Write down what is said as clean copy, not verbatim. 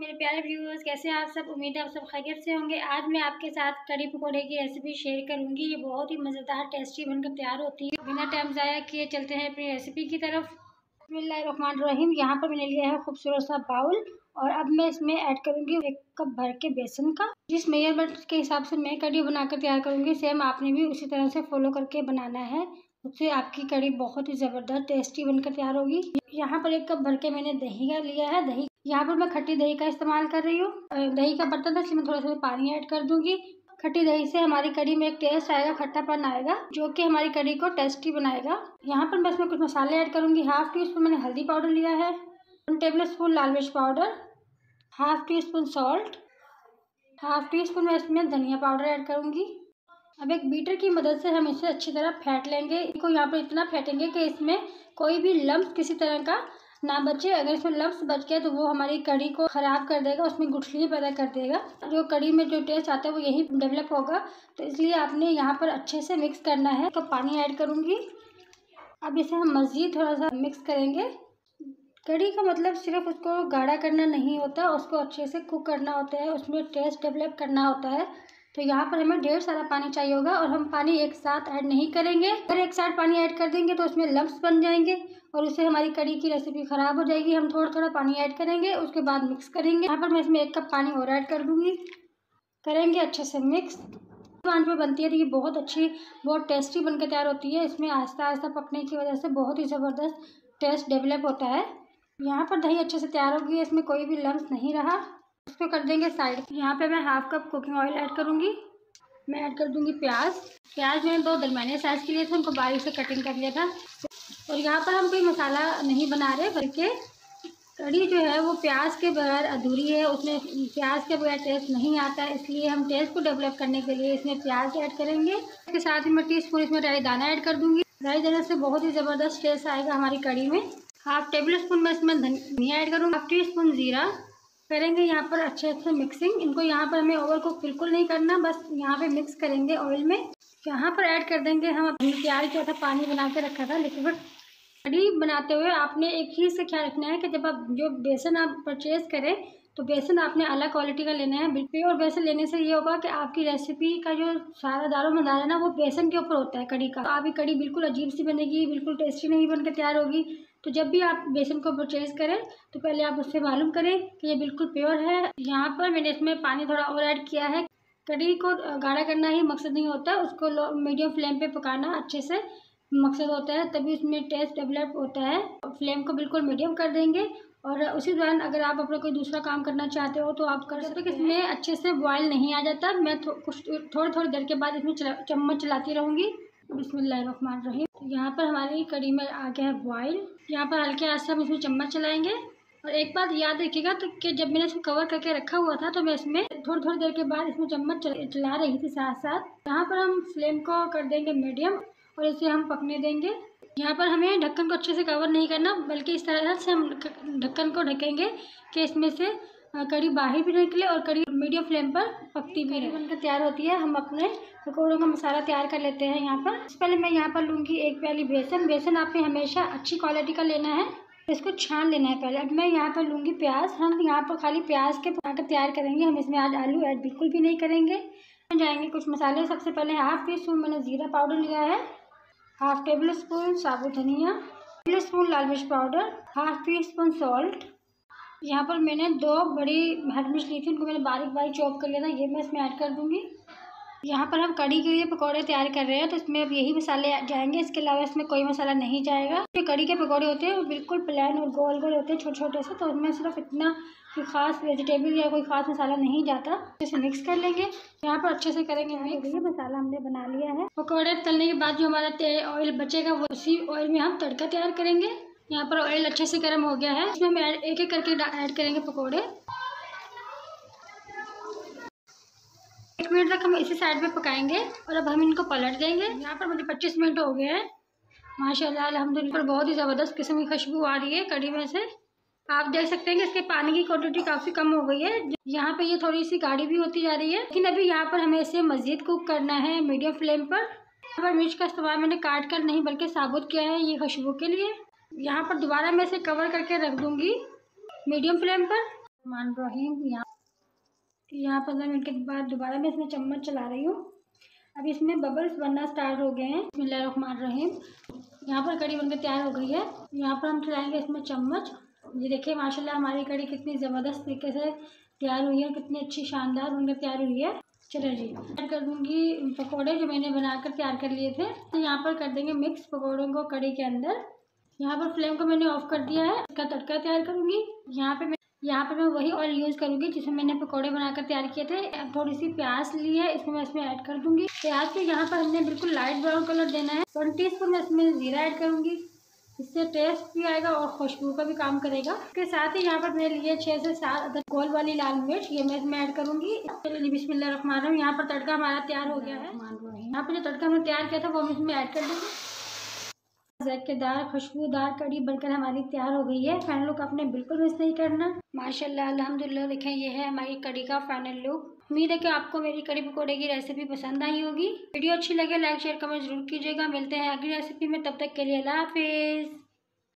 मेरे प्यारे व्यूअर्स, कैसे हैं आप सब। उम्मीद है आप सब खैरियत से होंगे। आज मैं आपके साथ कड़ी पकौड़े की रेसिपी शेयर करूंगी। ये बहुत ही मज़ेदार टेस्टी बनकर तैयार होती है। बिना टाइम ज़ाया किए चलते हैं अपनी रेसिपी की तरफ। बिस्मिल्लाहिर्रहमानिर्रहीम। यहाँ पर मैंने लिया है खूबसूरत सा बाउल और अब मैं इसमें ऐड करूंगी 1 कप भर के बेसन का। जिस मेजरमेंट के हिसाब से मैं कड़ी बनाकर तैयार करूंगी, सेम आपने भी उसी तरह से फॉलो करके बनाना है। उससे आपकी कड़ी बहुत ही ज़बरदस्त टेस्टी बनकर तैयार होगी। यहाँ पर 1 कप भर के मैंने दही का लिया है। दही यहाँ पर मैं खट्टी दही का इस्तेमाल कर रही हूँ। दही का बर्तन था, इसमें थोड़ा सा पानी ऐड कर दूंगी। खट्टी दही से हमारी कड़ी में एक टेस्ट आएगा, खट्टापन आएगा, जो कि हमारी कड़ी को टेस्टी बनाएगा। यहाँ पर मैं इसमें कुछ मसाले ऐड करूंगी। हाफ टी स्पून मैंने हल्दी पाउडर लिया है, 1 टेबल स्पून लाल मिर्च powder, half tea spoon salt, half tea spoon मैं इसमें धनिया पाउडर ऐड करूंगी। अब एक बीटर की मदद से हम इसे अच्छी तरह फेंट लेंगे। इसको यहाँ पर इतना फेंटेंगे कि इसमें कोई भी लम्स किसी तरह का ना बचे। अगर इसमें लम्स बच गए तो वो हमारी कड़ी को ख़राब कर देगा, उसमें गुठली पैदा कर देगा। जो कड़ी में जो टेस्ट आता है वो यही डेवलप होगा। तो इसलिए आपने यहाँ पर अच्छे से मिक्स करना है। तो पानी ऐड करूँगी। अब इसे हम मज़ीद थोड़ा सा मिक्स करेंगे। कड़ी का मतलब सिर्फ उसको गाढ़ा करना नहीं होता, उसको अच्छे से कुक करना होता है, उसमें टेस्ट डेवलप करना होता है। तो यहाँ पर हमें ढेर सारा पानी चाहिए होगा और हम पानी एक साथ ऐड नहीं करेंगे। अगर एक साथ पानी ऐड कर देंगे तो उसमें लम्स बन जाएंगे और उससे हमारी कड़ी की रेसिपी ख़राब हो जाएगी। हम थोड़ा थोड़ा पानी ऐड करेंगे, उसके बाद मिक्स करेंगे। यहाँ पर मैं इसमें 1 कप पानी और ऐड कर दूँगी। करेंगे अच्छे से मिक्स। पानी में बनती है तो ये बहुत अच्छी, बहुत टेस्टी बनकर तैयार होती है। इसमें आहिस्ता आहिस्ता पकने की वजह से बहुत ही ज़बरदस्त टेस्ट डेवलप होता है। यहाँ पर दही अच्छे से तैयार होगी, इसमें कोई भी लम्स नहीं रहा। उसको कर देंगे साइड। यहाँ पे मैं half cup cooking oil add करूँगी। मैं ऐड कर दूँगी प्याज मैंने 2 दरमियाने साइज़ के लिए थे, उनको बारीक से कटिंग कर लिया था। और यहाँ पर हम कोई मसाला नहीं बना रहे, बल्कि कड़ी जो है वो प्याज के बगैर अधूरी है। उसमें प्याज के बगैर टेस्ट नहीं आता है, इसलिए हम टेस्ट को डेवलप करने के लिए इसमें प्याज ऐड करेंगे। इसके साथ ही मैं टीस्पून इसमें राई दाना ऐड कर दूँगी। राई दाना से बहुत ही ज़बरदस्त टेस्ट आएगा हमारी कड़ी में। हाफ टेबल स्पून में इसमें धनिया ऐड करूँगी, हाफ टी स्पून ज़ीरा। करेंगे यहाँ पर अच्छे से मिक्सिंग। इनको यहाँ पर हमें ओवर कुक बिल्कुल नहीं करना, बस यहाँ पे मिक्स करेंगे ऑयल में। यहाँ पर ऐड कर देंगे हम अपनी तैयार किया था पानी बना के रखा था लिक्विड। कड़ी बनाते हुए आपने एक ही से ख्याल रखना है कि जब आप जो बेसन आप परचेज़ करें तो बेसन आपने अलग क्वालिटी का लेना है। प्योर बेसन लेने से ये होगा कि आपकी रेसिपी का जो सारा दारोमदार है ना, वो बेसन के ऊपर होता है कड़ी का। तो आपकी कड़ी बिल्कुल अजीब सी बनेगी, बिल्कुल टेस्टी नहीं बनकर तैयार होगी। तो जब भी आप बेसन को परचेज़ करें तो पहले आप उससे मालूम करें कि ये बिल्कुल प्योर है। यहाँ पर मैंने इसमें पानी थोड़ा और ऐड किया है। कड़ी को गाढ़ा करना ही मकसद नहीं होता, उसको मीडियम फ्लेम पे पकाना अच्छे से मकसद होता है, तभी उसमें टेस्ट डेवलप होता है। फ्लेम को बिल्कुल मीडियम कर देंगे और उसी दौरान अगर आप अपना कोई दूसरा काम करना चाहते हो तो आप कर सकते हो। इसमें अच्छे से बॉयल नहीं आ जाता, मैं थोड़ी देर के बाद इसमें चम्मच चलाती रहूँगी। बिस्मिल्लाहिर्रहमानिर्रहीम। यहाँ पर हमारी कड़ी में आ गया है बॉयल। यहाँ पर हल्के आंच से हम इसमें चम्मच चलाएंगे। और एक बात याद रखिएगा तो कि जब मैंने इसको कवर करके रखा हुआ था तो मैं इसमें थोड़ी देर के बाद इसमें चम्मच चला रही थी साथ साथ। यहाँ पर हम फ्लेम को कर देंगे मीडियम और इसे हम पकने देंगे। यहाँ पर हमें ढक्कन को अच्छे से कवर नहीं करना, बल्कि इस तरह से हम ढक्कन को ढकेंगे कि इसमें से कड़ी बाहर भी निकले और कड़ी मीडियम फ्लेम पर पकती भी रहे। बनकर तैयार होती है। हम अपने पकौड़ों का मसाला तैयार कर लेते हैं। यहाँ पर पहले मैं यहाँ पर लूँगी 1 प्याली बेसन आपने हमेशा अच्छी क्वालिटी का लेना है, इसको छान लेना है पहले। अब मैं यहाँ पर लूँगी प्याज। हम यहाँ पर खाली प्याज के पकाकर तैयार करेंगे, हम इसमें आज आलू ऐड बिल्कुल भी नहीं करेंगे। जाएंगे कुछ मसाले। सबसे पहले हाफ टी स्पून मैंने ज़ीरा पाउडर लिया है, हाफ टेबल स्पून साबुत धनिया, टेबल स्पून लाल मिर्च powder, half tea spoon salt. यहाँ पर मैंने 2 बड़ी हरी मिर्च ली थी, उनको मैंने बारीक बारीक चॉप कर लिया था, ये मैं इसमें ऐड कर दूँगी। यहाँ पर हम कड़ी के लिए पकौड़े तैयार कर रहे हैं तो इसमें अब यही मसाले जाएंगे, इसके अलावा इसमें कोई मसाला नहीं जाएगा। जो कड़ी के पकौड़े होते हैं वो बिल्कुल प्लेन और गोल गोल होते हैं, छोटे छोटे से, तो उसमें सिर्फ इतना कोई ख़ास वेजिटेबल या कोई ख़ास मसाला नहीं जाता। इसे मिक्स कर लेंगे। यहाँ पर अच्छे से करेंगे मिक्स। ये मसाला हमने बना लिया है। पकौड़े तलने के बाद जो हमारा ऑयल बचेगा वो उसी ऑयल में हम तड़का तैयार करेंगे। यहाँ पर ऑयल अच्छे से गर्म हो गया है, इसमें हम एक एक करके ऐड करेंगे पकौड़े। 1 मिनट तक हम इसी साइड पे पकाएंगे और अब हम इनको पलट देंगे। यहाँ पर मुझे 25 मिनट हो गए हैं। माशाल्लाह अल्हम्दुलिल्लाह बहुत ही ज़बरदस्त किस्म की खुशबू आ रही है कड़ी में से। आप देख सकते हैं कि इसके पानी की क्वांटिटी काफ़ी कम हो गई है। यहाँ पे ये थोड़ी सी गाढ़ी भी होती जा रही है, लेकिन अभी यहाँ पर हमें इसे मज़ीद कुक करना है मीडियम फ्लेम पर। यहाँ पर मिर्च का इस्तेमाल मैंने काट कर नहीं बल्कि साबुत किया है, ये खुशबू के लिए। यहाँ पर दोबारा मैं इसे कवर करके रख दूँगी मीडियम फ्लेम पर। यहाँ 15 मिनट के बाद दोबारा मैं इसमें चम्मच चला रही हूँ। अब इसमें बबल्स बनना स्टार्ट हो गए हैं। बिस्मिल्लाहिर्रहमानिर्रहीम। यहाँ पर कड़ी बनकर तैयार हो गई है। यहाँ पर हम चलाएंगे इसमें चम्मच। ये देखिए माशाल्लाह हमारी कड़ी कितनी ज़बरदस्त तरीके से तैयार हुई है, कितनी अच्छी शानदार बनकर तैयार हुई है। चलो जी, ऐड कर दूँगी पकौड़े जो मैंने बनाकर तैयार कर लिए थे। तो यहाँ पर कर देंगे मिक्स पकौड़ों को कड़ी के अंदर। यहाँ पर फ्लेम को मैंने ऑफ कर दिया है। इसका तड़का तैयार करूँगी। यहाँ पे मैं वही ऑयल यूज़ करूँगी जिसमें मैंने पकौड़े बनाकर तैयार किए थे। थोड़ी सी प्याज ली है, इसको मैं इसमें ऐड कर दूँगी। प्याज को यहाँ पर हमने बिल्कुल लाइट ब्राउन कलर देना है। 1 टीस्पून मैं इसमें ज़ीरा ऐड करूँगी। इससे टेस्ट भी आएगा और खुशबू का भी काम करेगा। इसके साथ ही यहाँ पर मैंने लिए 6 से 7 अदर गोल वाली लाल मिर्च, ये मैं इसमें ऐड करूँगी। बिस्मिल्लाहिर्रहमानिर्रहीम। यहाँ पर तड़का हमारा तैयार हो गया है। यहाँ पर जो तड़का हमने तैयार किया था वो हम इसमें ऐड कर देंगे। ज़ायकेदार खुशबूदार कड़ी बनकर हमारी तैयार हो गई है। फाइनल लुक आपने बिल्कुल मिस नहीं करना। माशाल्लाह अल्हम्दुलिल्लाह। देखें ये है हमारी कड़ी का फाइनल लुक। उम्मीद है कि आपको मेरी कड़ी पकौड़े की रेसिपी पसंद आई होगी। वीडियो अच्छी लगे लाइक शेयर कमेंट जरूर कीजिएगा। मिलते हैं अगली रेसिपी में, तब तक के लिए अल्लाह हाफिज़।